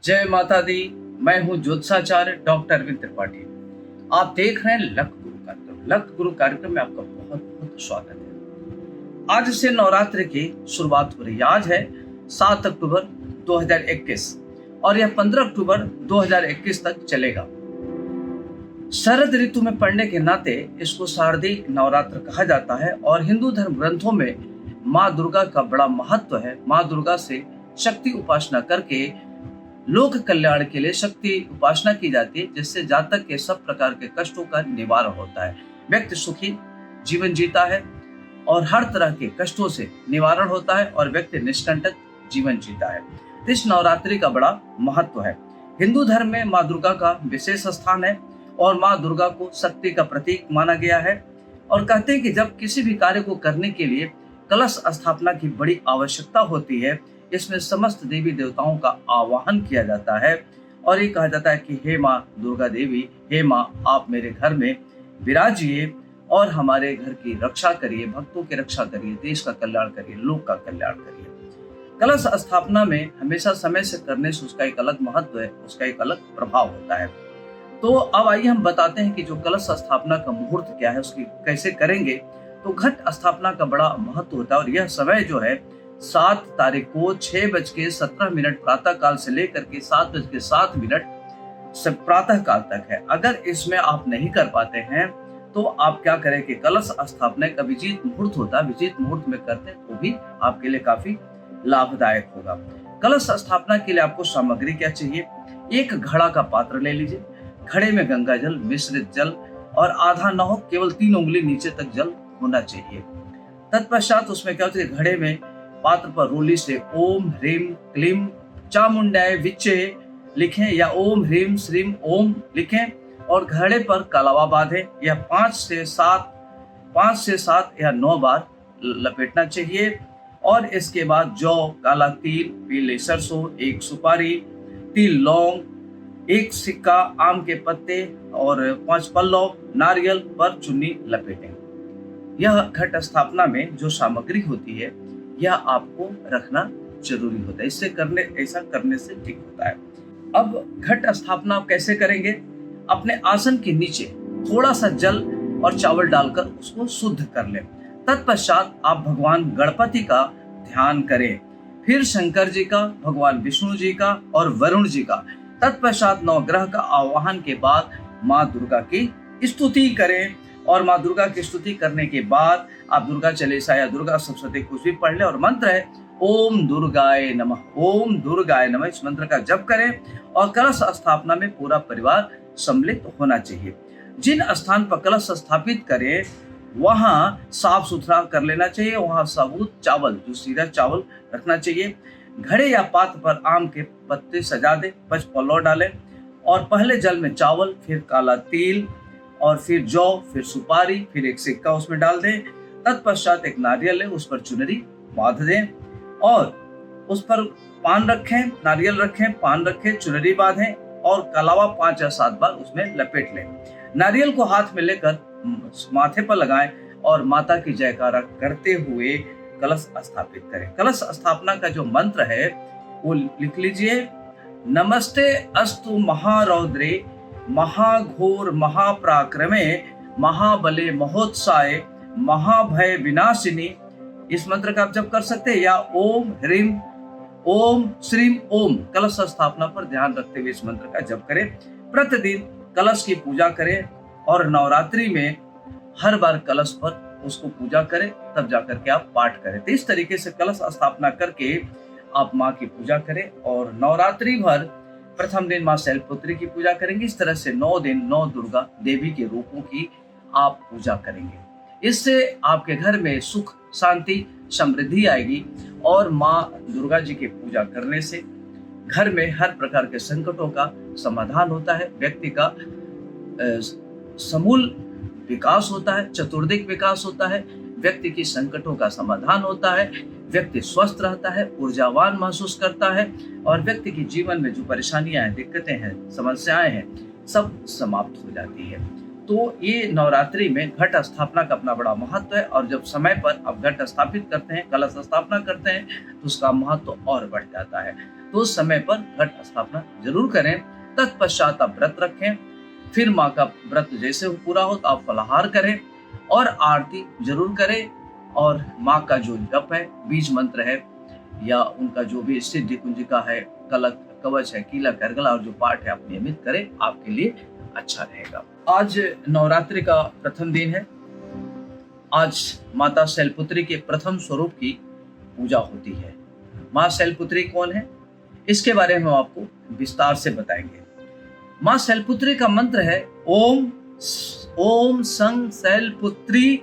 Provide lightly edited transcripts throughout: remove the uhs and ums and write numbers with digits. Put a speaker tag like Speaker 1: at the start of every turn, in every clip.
Speaker 1: जय माता दी। मैं हूं ज्योतिषाचार्य डॉक्टर अरविंद त्रिपाठी। आप देख रहे हैं लख गुरु कार्यक्रम। लख गुरु कार्यक्रम में आपका बहुत बहुत स्वागत है। आज से नवरात्र की शुरुआत हो रही है। आज है 7 अक्टूबर 2021 और यह 15 अक्टूबर 2021 तक चलेगा। शरद ऋतु में पड़ने के नाते इसको शारदीय नवरात्र कहा जाता है और हिंदू धर्म ग्रंथों में माँ दुर्गा का बड़ा महत्व है। माँ दुर्गा से शक्ति उपासना करके लोक कल्याण के लिए शक्ति उपासना की जाती है, जिससे जातक के सब प्रकार के कष्टों का निवारण होता है, व्यक्ति सुखी जीवन जीता है और हर तरह के कष्टों से निवारण होता है और व्यक्ति निष्कंटक जीवन जीता है। इस नवरात्रि का बड़ा महत्व है। हिंदू धर्म में माँ दुर्गा का विशेष स्थान है और माँ दुर्गा को शक्ति का प्रतीक माना गया है और कहते हैं कि जब किसी भी कार्य को करने के लिए कलश स्थापना की बड़ी आवश्यकता होती है। इसमें समस्त देवी देवताओं का आवाहन किया जाता है और ये कहा जाता है कि हे माँ दुर्गा देवी, हे माँ आप मेरे घर में विराजिए और हमारे घर की रक्षा करिए, भक्तों की रक्षा करिए, देश का कल्याण करिए, लोक का कल्याण करिए। कलश स्थापना में हमेशा समय से करने से उसका एक अलग महत्व है, उसका एक अलग प्रभाव होता है। तो अब आइए हम बताते हैं कि जो कलश स्थापना का मुहूर्त क्या है, उसकी कैसे करेंगे। तो घट स्थापना का बड़ा महत्व होता है और यह समय जो है 7 तारीख को 6:17 प्रातः काल से लेकर के 7:07 प्रातः काल तक है। अगर इसमें आप नहीं कर पाते हैं तो आप क्या करें कि कलश स्थापना का विजित मुहूर्त होता है, विजित मुहूर्त में करते हैं तो भी आपके लिए काफी लाभदायक होगा। कलश स्थापना के लिए आपको सामग्री क्या चाहिए? एक घड़ा का पात्र ले लीजिए। घड़े में गंगा जल, मिश्रित जल और आधा न हो, केवल 3 उंगली नीचे तक जल होना चाहिए। तत्पश्चात उसमें क्या होता है, घड़े में पात्र पर रोली से ओम ह्रीम क्लीम चामुंडाय विच्चे लिखें या ओम ह्रीम श्रीम ओम लिखें और घड़े पर कलावा बांधें। यह 5 से 7 या 9 बार लपेटना चाहिए और इसके बाद जौ, काला तिल, पीले सरसों, 1 सुपारी, 3 लौंग, 1 सिक्का आम के पत्ते और 5 पल्लव नारियल पर चुन्नी लपेटें। यह घट स्थापना में जो सामग्री होती है यह आपको रखना जरूरी होता है। ऐसा करने से ठीक होता है। अब घट स्थापना आप कैसे करेंगे? अपने आसन के नीचे थोड़ा सा जल और चावल डालकर उसको शुद्ध कर लें। तत्पश्चात आप भगवान गणपति का ध्यान करें, फिर शंकर जी का, भगवान विष्णु जी का और वरुण जी का। तत्पश्चात नवग्रह का आवाहन के बाद माँ दुर्गा की स्तुति करें और माँ दुर्गा की स्तुति करने के बाद आप दुर्गा चालीसा या दुर्गा सप्तशती कुछ भी पढ़ लें और मंत्र है ओम दुर्गाय नमः, ओम दुर्गाय नमः, इस मंत्र का जप करें और कलश स्थापना में पूरा परिवार सम्मिलित होना चाहिए। जिन स्थान पर कलश स्थापित करें वहां साफ सुथरा कर लेना चाहिए, वहां साबुत चावल, जो सीधा चावल रखना चाहिए। घड़े या पात्र पर आम के पत्ते सजा दें, 5 पल्लव डालें और पहले जल में चावल, फिर काला तिल और फिर जौ, फिर सुपारी, फिर 1 सिक्का उसमें डाल दें। तत्पश्चात एक नारियल है, उस पर चुनरी बांध दें और उस पर पान रखें, नारियल रखें, पान रखें, चुनरी बांधें और कलावा 5 या 7 बार उसमें लपेट लें। नारियल को हाथ में लेकर माथे पर लगाएं और माता की जयकारा करते हुए कलश स्थापित करें। कलश स्थापना का जो मंत्र है वो लिख लीजिए। नमस्ते अस्तु महारौद्रे महाघोर महापराक्रमे महाबले महोत्साय महाभय विनाशिनी। इस मंत्र का आप जप कर सकते हैं या ओम ह्रीम ओम श्रीम ओम। कलश स्थापना पर ध्यान रखते हुए इस मंत्र का जप करें। प्रतिदिन कलश की पूजा करें और नवरात्रि में हर बार कलश पर उसको पूजा करें, तब जाकर के आप पाठ करें। तो इस तरीके से कलश स्थापना करके आप माँ की पूजा करें और नवरात्रि भर प्रथम दिन माँ शैलपुत्री की पूजा करेंगे। इस तरह से 9 दिन 9 दुर्गा देवी के रूपों की आप पूजा करेंगे। इससे आपके घर में सुख शांति समृद्धि आएगी और माँ दुर्गा जी की पूजा करने से घर में हर प्रकार के संकटों का समाधान होता है, व्यक्ति का समूल विकास होता है, चतुर्दिक विकास होता है, व्यक्ति की संकटों का समाधान होता है, व्यक्ति स्वस्थ रहता है, ऊर्जावान महसूस करता है और व्यक्ति के जीवन में जो परेशानियां हैं, दिक्कतें हैं, समस्याएं हैं, सब समाप्त हो जाती है। तो ये नवरात्रि में घट स्थापना का अपना बड़ा महत्व है, और जब समय पर आप घट स्थापित करते हैं, कलश स्थापना करते हैं, तो उसका महत्व और बढ़ जाता है। तो उस समय पर घट स्थापना जरूर करें। तत्पश्चात आप व्रत रखें, फिर माँ का व्रत जैसे पूरा हो तो आप फलाहार करें और आरती जरूर करें, और माँ का जो जप है, बीज मंत्र है, या उनका जो भी सिद्धि कुंजिका है, कलक कवच है, कीलक अर्गला और जो पाठ है, आप नियमित करें, आपके लिए अच्छा रहेगा। आज नवरात्रि का प्रथम दिन है। आज माता शैलपुत्री के प्रथम स्वरूप की पूजा होती है। माँ शैलपुत्री कौन है, इसके बारे में हम आपको विस्तार से बताएंगे। माँ शैलपुत्री का मंत्र है ओम ओम सं शैलपुत्री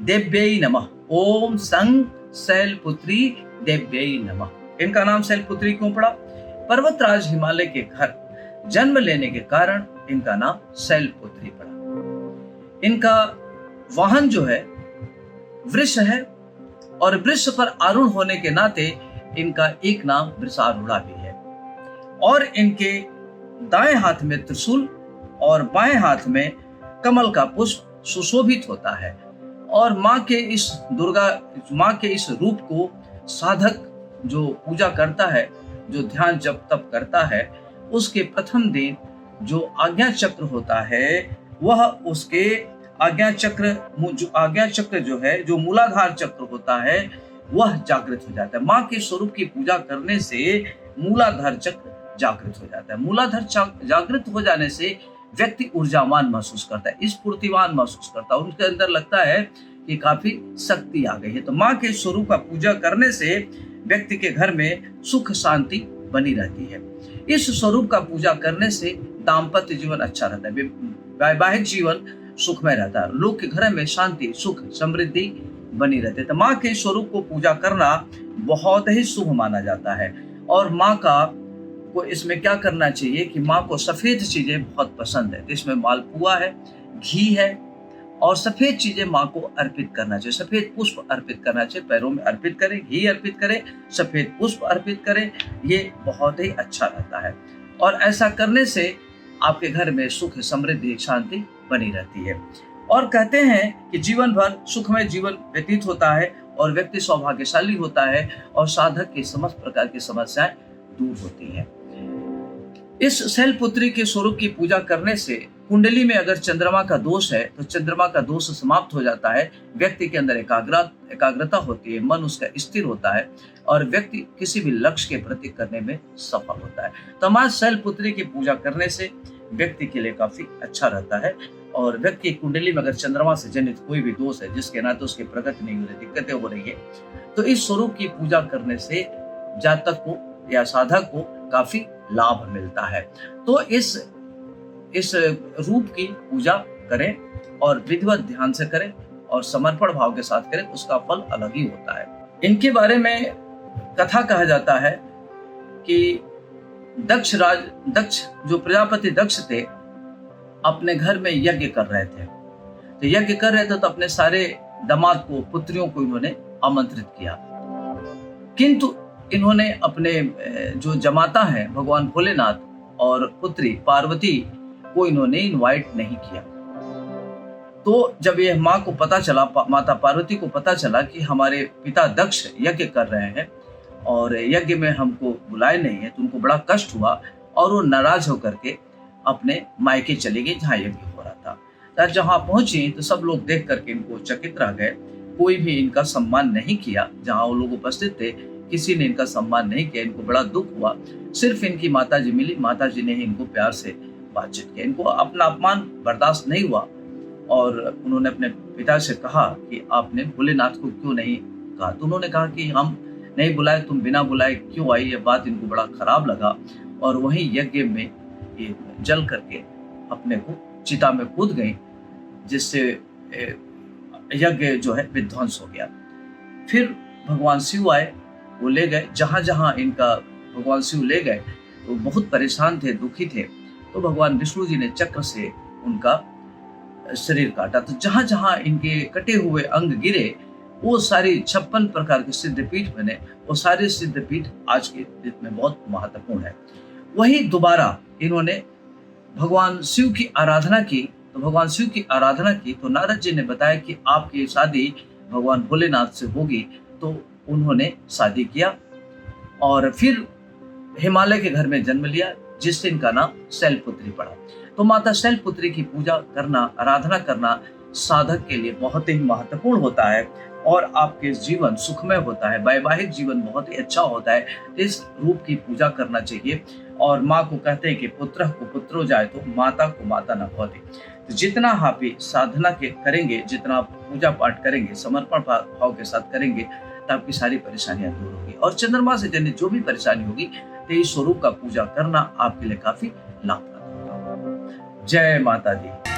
Speaker 1: देव्यै नमः। ओम सं शैलपुत्री देव्यै नमः। इनका नाम शैलपुत्री क्यों पड़ा? पर्वतराज हिमालय के घर जन्म लेने के कारण इनका नाम शैलपुत्री पड़ा। इनका वाहन जो है वृष है, और वृष पर आरूढ़ होने के नाते इनका एक नाम वृषारूढ़ा भी है। और इनके दाएं हाथ में त्रिशूल और बाएं हाथ में कमल का पुष्प सुशोभित होता है। और माँ के इस रूप को साधक जो पूजा करता है, जो ध्यान जप तप करता है, उसके प्रथम दिन जो आज्ञा चक्र होता है, वह उसके आज्ञा चक्र जो है, जो मूलाधार चक्र होता है, वह जागृत हो जाता है। माँ के स्वरूप की पूजा करने से मूलाधार चक्र जागृत हो जाता है। मूलाधार जागृत हो जाने से व्यक्ति ऊर्जावान महसूस करता है, स्फूर्तिवान महसूस करता है, उनके अंदर लगता है कि काफी शक्ति आ गई है। तो माँ के स्वरूप का पूजा करने से व्यक्ति के घर में सुख शांति बनी रहती है। इस स्वरूप का पूजा करने से दाम्पत्य जीवन अच्छा रहता है, वैवाहिक जीवन सुखमय रहता है, लोग के घर में शांति सुख समृद्धि बनी रहती है। तो माँ के स्वरूप को पूजा करना बहुत ही शुभ माना जाता है। और माँ को इसमें क्या करना चाहिए कि माँ को सफेद चीजें बहुत पसंद है। इसमें मालपुआ है, घी है, और सफेद चीजें माँ को अर्पित करना चाहिए। सफेद पुष्प अर्पित करना चाहिए, पैरों में अर्पित करें, घी अर्पित करें, सफेद पुष्प अर्पित करें, ये बहुत ही अच्छा रहता है। और ऐसा करने से आपके घर में सुख समृद्धि शांति बनी रहती है। और कहते हैं कि जीवन भर सुखमय जीवन व्यतीत होता है, और व्यक्ति सौभाग्यशाली होता है, और साधक की समस्त प्रकार की समस्याएं दूर होती हैं। इस शैलपुत्री के स्वरूप की पूजा करने से कुंडली में अगर चंद्रमा का दोष है तो चंद्रमा का दोष समाप्त हो जाता है। व्यक्ति के अंदर एकाग्रता होती है, मन उसका स्थिर होता है, और व्यक्ति किसी भी लक्ष्य के प्रति करने में सफल होता है। तो मां शैलपुत्री की पूजा करने से व्यक्ति के लिए काफी अच्छा रहता है। और व्यक्ति की कुंडली में अगर चंद्रमा से जनित कोई भी दोष है, जिसके नाते उसकी प्रगति नहीं हो रही, दिक्कतें हो रही है, तो इस स्वरूप की पूजा करने से जातक को या साधक को काफी लाभ मिलता है। तो इस रूप की पूजा करें, और विधिवत ध्यान से करें, और समर्पण भाव के साथ करें, उसका फल अलग ही होता है। इनके बारे में कथा कहा जाता है कि दक्ष जो प्रजापति दक्ष थे, अपने घर में यज्ञ कर रहे थे। तो यज्ञ कर रहे थे तो अपने सारे दामाद को, पुत्रियों को इन्होंने आमंत्रित किया, किंतु इन्होंने अपने जो जमाता है भगवान भोलेनाथ और पुत्री पार्वती को इन्होंने इनवाइट नहीं किया। तो जब ये माँ को पता चला, माता पार्वती को पता चला कि हमारे पिता दक्ष यज्ञ कर रहे हैं और यज्ञ में हमको बुलाए नहीं है, तो उनको बड़ा कष्ट हुआ, और वो नाराज होकर के अपने मायके चली गई जहाँ यज्ञ हो रहा था। तब जहाँ पहुंची तो सब लोग देख करके इनको चकित रह गए, कोई भी इनका सम्मान नहीं किया। जहाँ वो लोग उपस्थित थे किसी ने इनका सम्मान नहीं किया, इनको बड़ा दुख हुआ। सिर्फ इनकी माताजी मिली, माताजी ने ही इनको प्यार से बातचीत किया। इनको अपना अपमान बर्दाश्त नहीं हुआ, और उन्होंने अपने पिता से कहा कि आपने भोलेनाथ को क्यों नहीं कहा। तो उन्होंने कहा कि हम नहीं बुलाए, तुम बिना बुलाए क्यों आई। ये बात इनको बड़ा खराब लगा, और वहीं यज्ञ में ये जल करके अपने को चिता में कूद गई, जिससे यज्ञ जो है विध्वंस हो गया। फिर भगवान शिव आए, वो ले गए जहाँ जहाँ इनका भगवान शिव ले गए, तो बहुत परेशान थे, दुखी थे। तो भगवान विष्णु जी ने चक्र से उनका शरीर काटा। तो जहाँ जहाँ इनके कटे हुए अंग गिरे, वो सारी 56 प्रकार के सिद्धपीठ बने। वो सारे सिद्धपीठ आज के दिन में बहुत महत्वपूर्ण है। वही दोबारा इन्होंने भगवान शिव की आराधना की, तो भगवान शिव की आराधना की तो नारद जी ने बताया कि आपकी शादी भगवान भोलेनाथ से होगी। तो उन्होंने शादी किया और फिर हिमालय के घर में जन्म लिया, जिससे इनका नाम शैलपुत्री पड़ा। तो माता शैलपुत्री की पूजा करना, आराधना करना साधक के लिए बहुत ही महत्वपूर्ण होता है और आपके जीवन सुखमय होता है, वैवाहिक जीवन बहुत ही अच्छा होता है। इस रूप की पूजा करना चाहिए। और माँ को कहते हैं कि पुत्र को पुत्रो जाए तो माता को माता न भवति। तो जितना आप साधना के करेंगे, जितना आप पूजा पाठ करेंगे, समर्पण भाव के साथ करेंगे, तो आपकी सारी परेशानियां दूर होगी। और चंद्रमा से जनित जो भी परेशानी होगी, तो इस स्वरूप का पूजा करना आपके लिए काफी लाभप्रद होगा। जय माता दी।